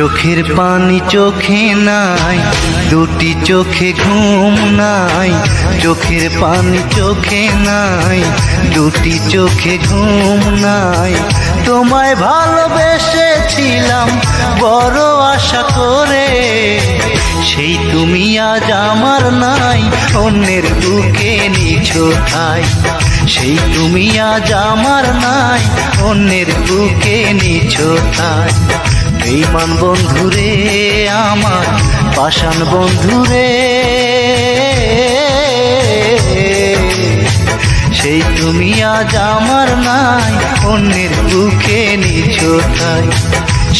চোখের পানি চোখে নাই, দুটি চোখে ঘুম নাই। চোখের পানি চোখে নাই, দুটি চোখে ঘুম নাই। তোমায় ভালোবেসেছিলাম বড় আশা করে, সেই তুমি আজ আমার নাই, অন্যের বুকে নিছো ঠাই। সেই তুমি আজ আমার নাই, অন্যের বুকে নিছো ঠাই। বেঈমান বন্ধুরে আমার, পাষাণ বন্ধুরে, সেই তুমি আজ আমার নাই, অন্যের বুকে নিছো ঠাই।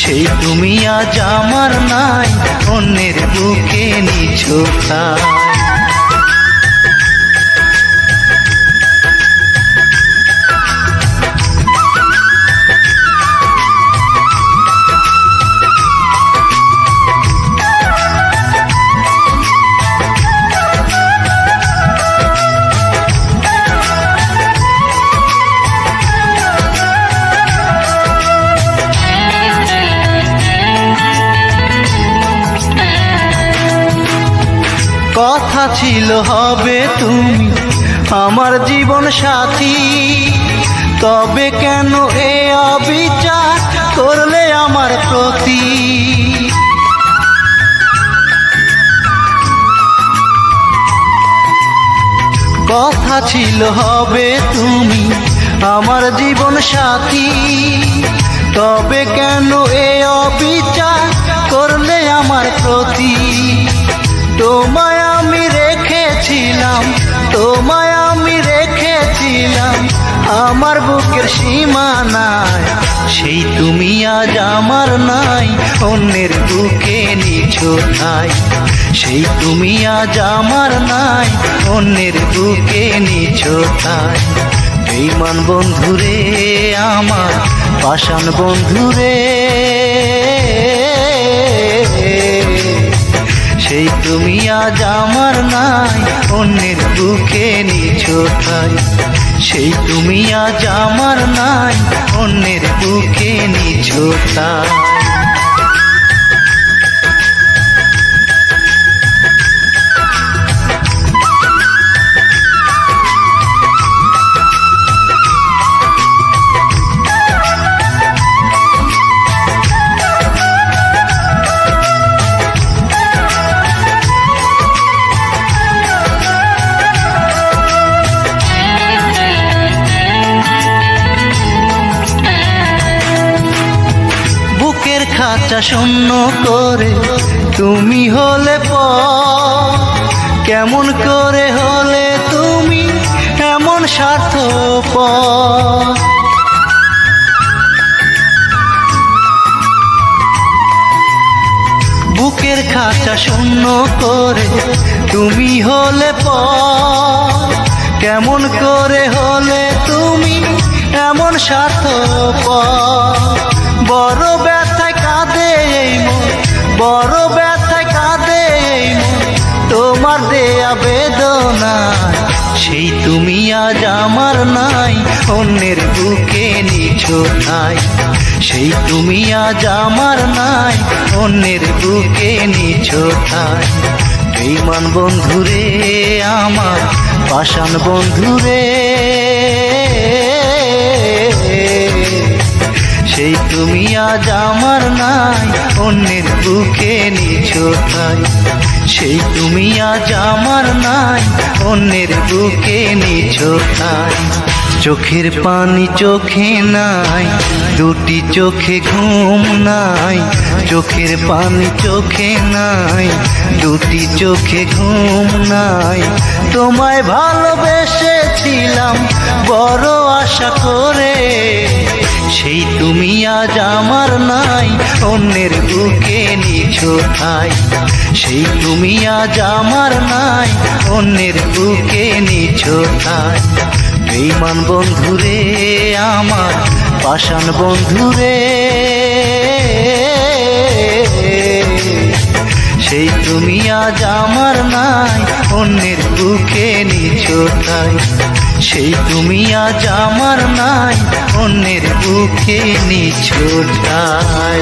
সেই তুমি আজ আমার নাই, অন্যের বুকে নিছো ঠাই। কথা ছিল হবে তুমি আমার জীবন সাথী, তবে কেন এ অবিচার করলে আমার প্রতি? কথা ছিল হবে তুমি আমার জীবন সাথী, তবে কেন এ অবিচার করলে আমার প্রতি? তোমায় আমি রেখেছিলাম, তোমায় আমি রেখেছিলাম আমার বুকের সীমানায়। সেই তুমি আজ আমার নাই, অন্যের বুকে নিছো ঠাই। সেই তুমি আজ আমার নাই, অন্যের বুকে নিছো ঠাই। বেঈমান বন্ধুরে আমার, পাষাণ বন্ধুরে, সেই তুমি আজ আমার নাই, অন্যের বুকে নিছো ঠাই। সেই তুমি আজ আমার নাই, অন্যের বুকে নিছো ঠাই। খাঁচা শূন্য করে তুমি হলে পর, কেমন করে হলে তুমি এমন স্বার্থপর? বুকের খাঁচা শূন্য করে তুমি হলে পর, কেমন করে হলে তুমি এমন স্বার্থপর? বড় ব্যথায় কাঁদে এই মন, বড় ব্যথায় কাঁদে এই মন তোমার দেয়া বেদনায়। সেই তুমি আজ আমার নাই, অন্যের বুকে নিছো ঠাই। সেই তুমি আজ আমার নাই, অন্যের বুকে নিছো ঠাই। বেঈমান বন্ধুরে আমার, পাষাণ বন্ধুরে, সেই তুমি আজ আমার নাই, অন্যের বুকে নিছো ঠাই। সেই তুমি আজ আমার নাই, অন্যের বুকে নিছো ঠাই। চোখের পানি চোখে নাই, দুটি চোখে ঘুম নাই। চোখের পানি চোখে নাই, দুটি চোখে ঘুম নাই। তোমায় ভালোবেসেছিলাম বড় আশা করে, সেই তুমি আজ আমার নাই, অন্যের বুকে নিছো ঠাই। সেই তুমি আজ আমার নাই, অন্যের বুকে নিছো ঠাই। বেঈমান বন্ধুরে আমার, পাষাণ বন্ধুরে, সেই তুমি আজ আমার নাই, অন্যের বুকে নিছো ঠাই। সেই তুমি আজ আমার নাই, অন্যের বুকে নিছো ঠাই।